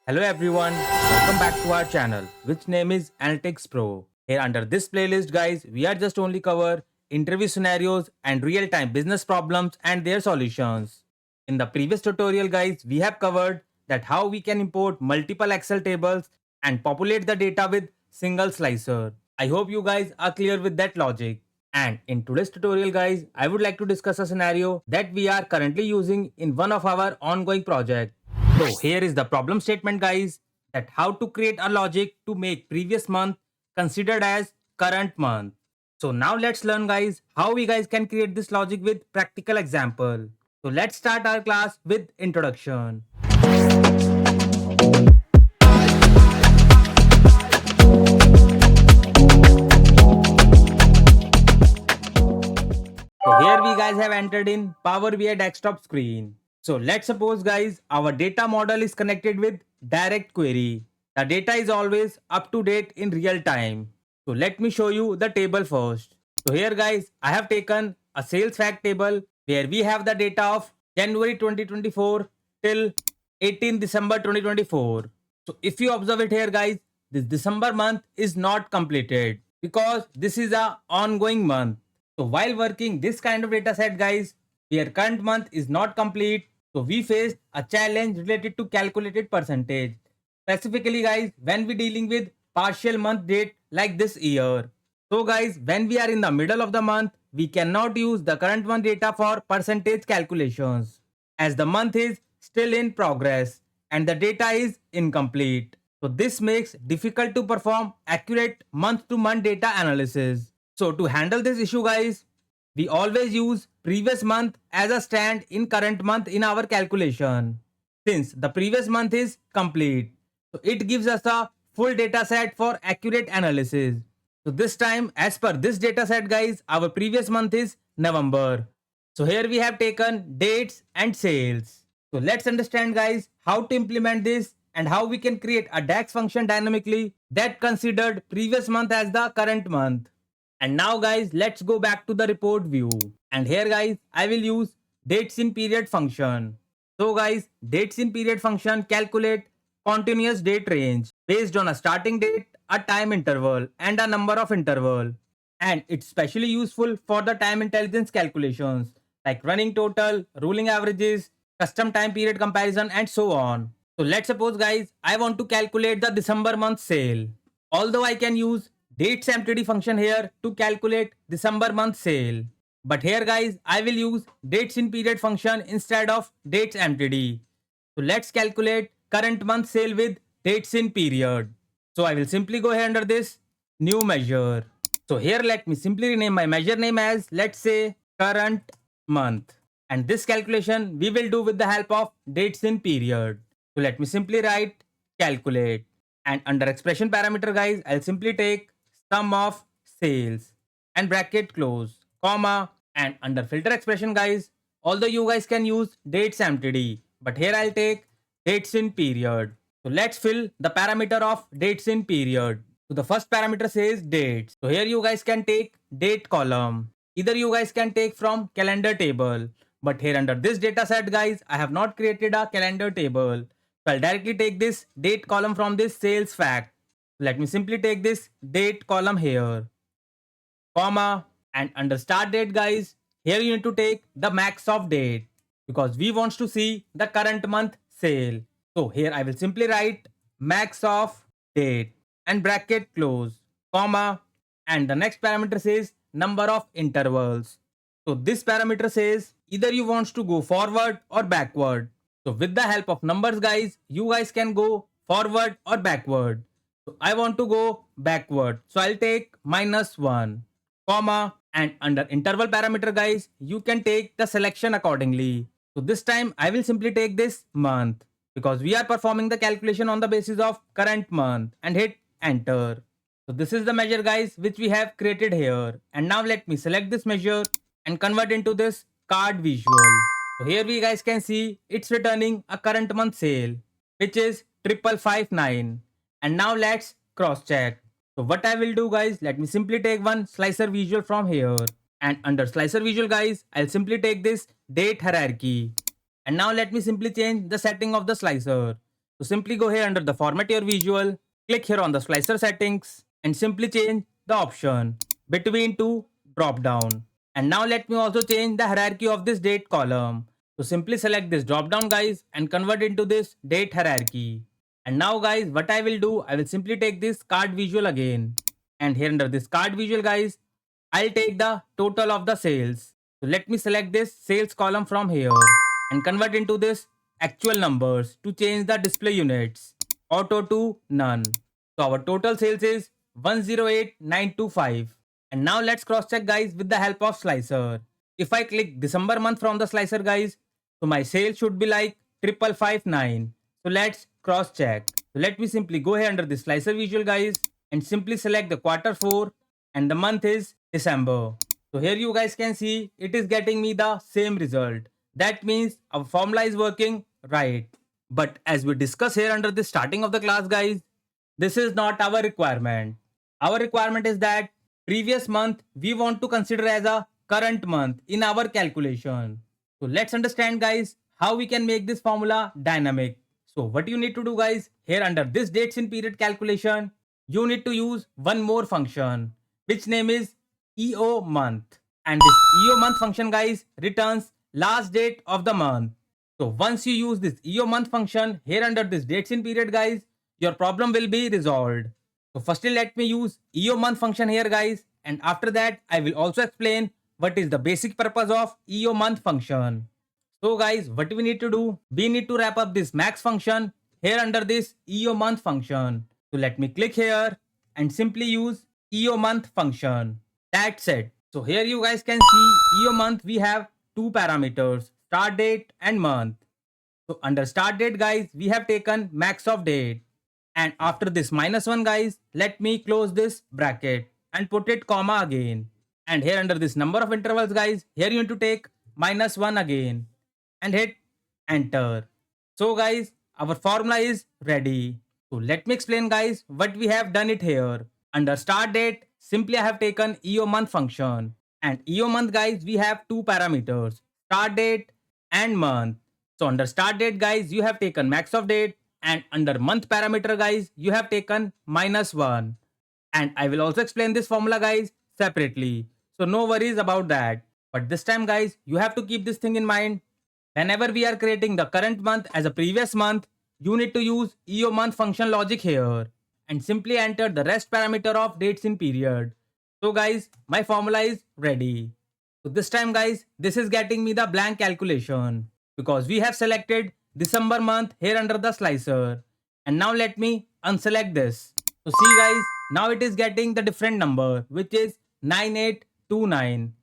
Hello everyone, welcome back to our channel, which name is Analytics Pro. Here under this playlist guys, we are just only cover interview scenarios and real-time business problems and their solutions. In the previous tutorial guys, we have covered that how we can import multiple Excel tables and populate the data with single slicer. I hope you guys are clear with that logic. And in today's tutorial guys, I would like to discuss a scenario that we are currently using in one of our ongoing projects. So here is the problem statement guys, that how to create a logic to make previous month considered as current month. So now let's learn guys how we guys can create this logic with practical example. So let's start our class with introduction. So here we guys have entered in Power BI desktop screen. So let's suppose guys our data model is connected with direct query. The data is always up to date in real time. So let me show you the table first. So here guys I have taken a sales fact table where we have the data of January 2024 till 18 December 2024. So if you observe it here guys, this December month is not completed because this is a ongoing month. So while working this kind of data set guys, where current month is not complete, so we faced a challenge related to calculated percentage. Specifically guys, when we dealing with partial month date like this year. So guys, when we are in the middle of the month, we cannot use the current month data for percentage calculations, as the month is still in progress and the data is incomplete. So this makes difficult to perform accurate month-to-month data analysis. So to handle this issue guys, we always use previous month as a stand in current month in our calculation, since the previous month is complete. So it gives us a full data set for accurate analysis. So this time as per this data set guys, our previous month is November. So here we have taken dates and sales. So let's understand guys how to implement this and how we can create a DAX function dynamically that considered previous month as the current month. And now guys, let's go back to the report view. And here guys, I will use dates in period function. So guys, dates in period function calculate continuous date range based on a starting date, a time interval and a number of interval. And it's specially useful for the time intelligence calculations like running total, ruling averages, custom time period comparison and so on. So let's suppose guys, I want to calculate the December month sale. Although I can use dates MTD function here to calculate December month sale. But here guys, I will use dates in period function instead of dates MTD. So let's calculate current month sale with dates in period. So I will simply go here under this new measure. So here let me simply rename my measure name as, let's say, current month. And this calculation we will do with the help of dates in period. So let me simply write calculate. And under expression parameter guys, I'll simply take sum of sales and bracket close, comma, and under filter expression guys, although you guys can use dates MTD, but here I'll take dates in period. So let's fill the parameter of dates in period. So the first parameter says dates. So here you guys can take date column. Either you guys can take from calendar table, but here under this data set guys, I have not created a calendar table. So I'll directly take this date column from this sales fact. Let me simply take this date column here, comma, and under start date guys, here you need to take the max of date because we want to see the current month sale. So here I will simply write max of date and bracket close, comma, and the next parameter says number of intervals. So this parameter says either you want to go forward or backward. So with the help of numbers guys, you guys can go forward or backward. So I want to go backward. So I'll take -1, comma, and under interval parameter guys, you can take the selection accordingly. So this time I will simply take this month because we are performing the calculation on the basis of current month and hit enter. So this is the measure guys which we have created here. And now let me select this measure and convert into this card visual. So here we guys can see it's returning a current month sale, which is 5559. And now let's cross check. So what I will do guys, let me simply take one slicer visual from here. And under slicer visual guys, I'll simply take this date hierarchy. And now let me simply change the setting of the slicer. So simply go here under the format your visual, click here on the slicer settings and simply change the option between two drop down. And now let me also change the hierarchy of this date column. So simply select this drop down guys and convert into this date hierarchy. And now guys, what I will do, I will simply take this card visual again. And here under this card visual guys, I'll take the total of the sales. So let me select this sales column from here and convert into this actual numbers to change the display units. Auto to none. So our total sales is 108925. And now let's cross check guys with the help of slicer. If I click December month from the slicer guys, so my sales should be like 5559. So let's cross check. So let me simply go here under the slicer visual guys and simply select the quarter 4 and the month is December. So here you guys can see it is getting me the same result. That means our formula is working right. But as we discuss here under the starting of the class guys, this is not our requirement. Our requirement is that previous month we want to consider as a current month in our calculation. So let's understand guys how we can make this formula dynamic. So what you need to do guys, here under this dates in period calculation, you need to use one more function which name is EO month. And this EO month function guys returns last date of the month. So once you use this EO month function here under this dates in period guys, your problem will be resolved. So firstly let me use EO month function here guys, and after that I will also explain what is the basic purpose of EO month function. So guys, what we need to do, we need to wrap up this max function here under this EO month function. So let me click here and simply use EO month function. That's it. So here you guys can see EO month we have two parameters, start date and month. So under start date guys, we have taken max of date. And after this -1 guys, let me close this bracket and put it comma again. And here under this number of intervals guys, here you need to take -1 again and hit enter. So guys, our formula is ready. So let me explain guys what we have done it here. Under start date, simply I have taken EO month function. And EO month guys, we have two parameters, start date and month. So under start date guys, you have taken max of date, and under month parameter guys, you have taken -1. And I will also explain this formula guys separately. So no worries about that. But this time guys, you have to keep this thing in mind. Whenever we are creating the current month as a previous month, you need to use EO month function logic here and simply enter the rest parameter of dates in period. So guys, my formula is ready. So this time guys, this is getting me the blank calculation because we have selected December month here under the slicer. And now let me unselect this. So see guys, now it is getting the different number which is 9829.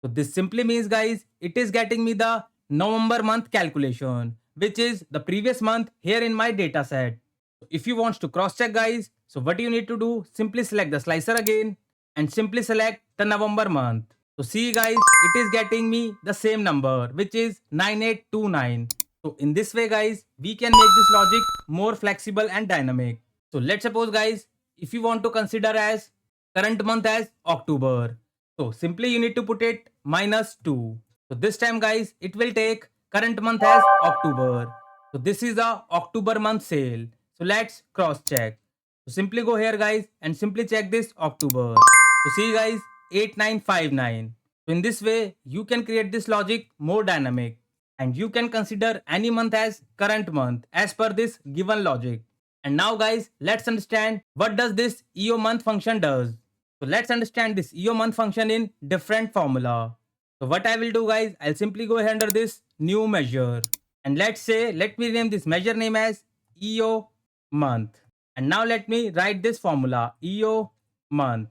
So this simply means guys, it is getting me the November month calculation which is the previous month here in my data set. So if you want to cross check guys, so what you need to do, simply select the slicer again and simply select the November month. So see guys, it is getting me the same number which is 9829. So in this way guys, we can make this logic more flexible and dynamic. So let's suppose guys, if you want to consider as current month as October, so simply you need to put it -2. So this time guys, it will take current month as October. So this is the October month sale. So let's cross check. So simply go here guys and simply check this October. So see guys, 8959. So in this way, you can create this logic more dynamic and you can consider any month as current month as per this given logic. And now guys, let's understand what does this EO month function does. So let's understand this EO month function in different formula. So what I will do guys, I'll simply go under this new measure. And let me name this measure name as EO month. And now let me write this formula EO month.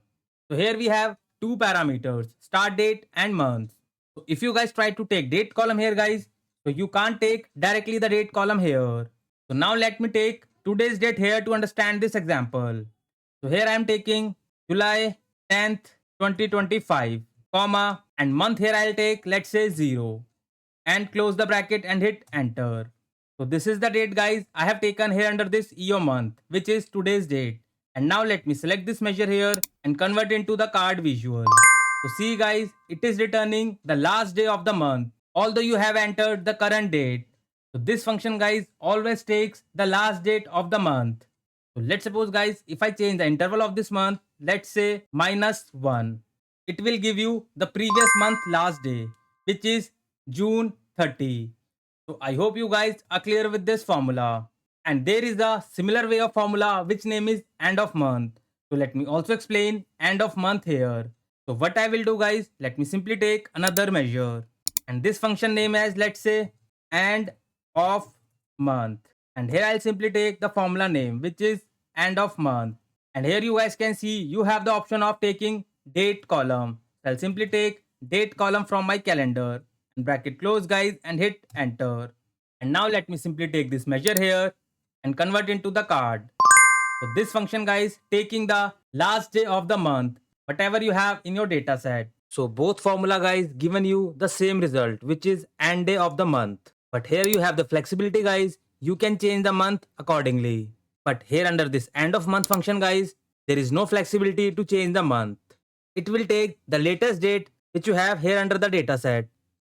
So here we have two parameters, start date and month. So if you guys try to take date column here guys, so you can't take directly the date column here. So now let me take today's date here to understand this example. So here I am taking July 10th, 2025, comma, and month here I'll take, let's say 0. And close the bracket and hit enter. So this is the date guys I have taken here under this EO month, which is today's date. And now let me select this measure here and convert into the card visual. So see guys, it is returning the last day of the month, although you have entered the current date. So this function guys always takes the last date of the month. So let's suppose guys, if I change the interval of this month, let's say -1, it will give you the previous month last day, which is June 30. So I hope you guys are clear with this formula. And there is a similar way of formula which name is end of month. So let me also explain end of month here. So what I will do guys, let me simply take another measure. And this function name as, let's say, end of month. And here I'll simply take the formula name which is end of month. And here you guys can see you have the option of taking date column. So I'll simply take date column from my calendar and bracket close guys and hit enter. And now let me simply take this measure here and convert into the card. So this function guys taking the last day of the month, whatever you have in your data set. So both formula guys given you the same result which is end day of the month. But here you have the flexibility guys, you can change the month accordingly. But here under this end of month function guys, there is no flexibility to change the month. It will take the latest date which you have here under the data set.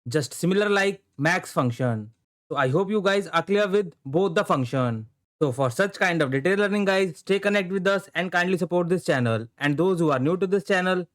Just similar like max function. So I hope you guys are clear with both the function. So for such kind of detailed learning guys, stay connected with us and kindly support this channel. And those who are new to this channel,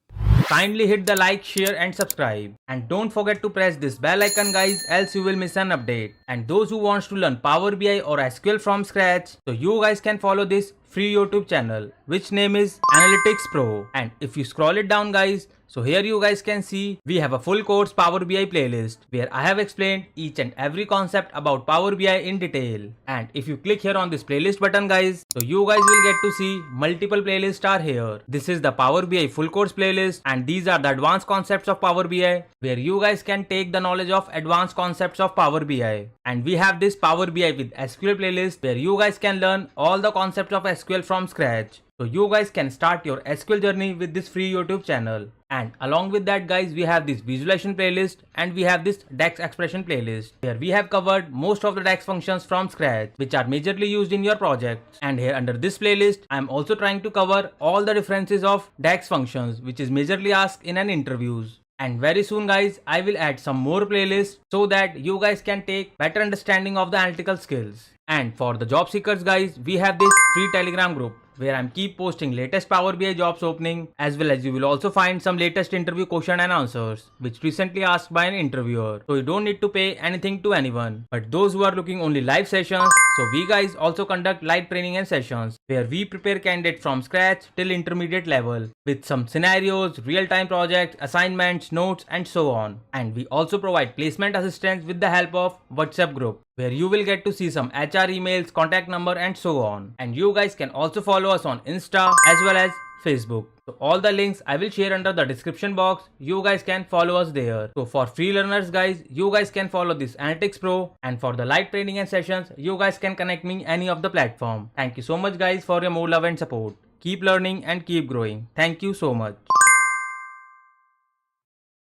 kindly hit the like, share and subscribe. And don't forget to press this bell icon guys, else you will miss an update. And those who wants to learn Power BI or SQL from scratch, so you guys can follow this free YouTube channel which name is Analytics Pro. And if you scroll it down guys, so here you guys can see we have a full course Power BI playlist where I have explained each and every concept about Power BI in detail. And if you click here on this playlist button guys, so you guys will get to see multiple playlists are here. This is the Power BI full course playlist and these are the advanced concepts of Power BI where you guys can take the knowledge of advanced concepts of Power BI. And we have this Power BI with SQL playlist where you guys can learn all the concepts of SQL from scratch. So you guys can start your SQL journey with this free YouTube channel. And along with that guys, we have this visualization playlist and we have this DAX expression playlist where we have covered most of the DAX functions from scratch which are majorly used in your projects. And here under this playlist, I am also trying to cover all the differences of DAX functions which is majorly asked in an interviews. And very soon guys, I will add some more playlists so that you guys can take better understanding of the analytical skills. And for the job seekers guys, we have this free Telegram group where I'm keep posting latest Power BI jobs opening, as well as you will also find some latest interview question and answers which recently asked by an interviewer. So you don't need to pay anything to anyone. But those who are looking only live sessions, so we guys also conduct live training and sessions where we prepare candidates from scratch till intermediate level with some scenarios, real-time projects, assignments, notes and so on. And we also provide placement assistance with the help of WhatsApp group where you will get to see some HR emails, contact number and so on. And you guys can also follow us on Insta as well as Facebook. So all the links I will share under the description box. You guys can follow us there. So for free learners guys, you guys can follow this Analytics Pro, and for the live training and sessions, you guys can connect me any of the platform. Thank you so much guys for your more love and support. Keep learning and keep growing. Thank you so much.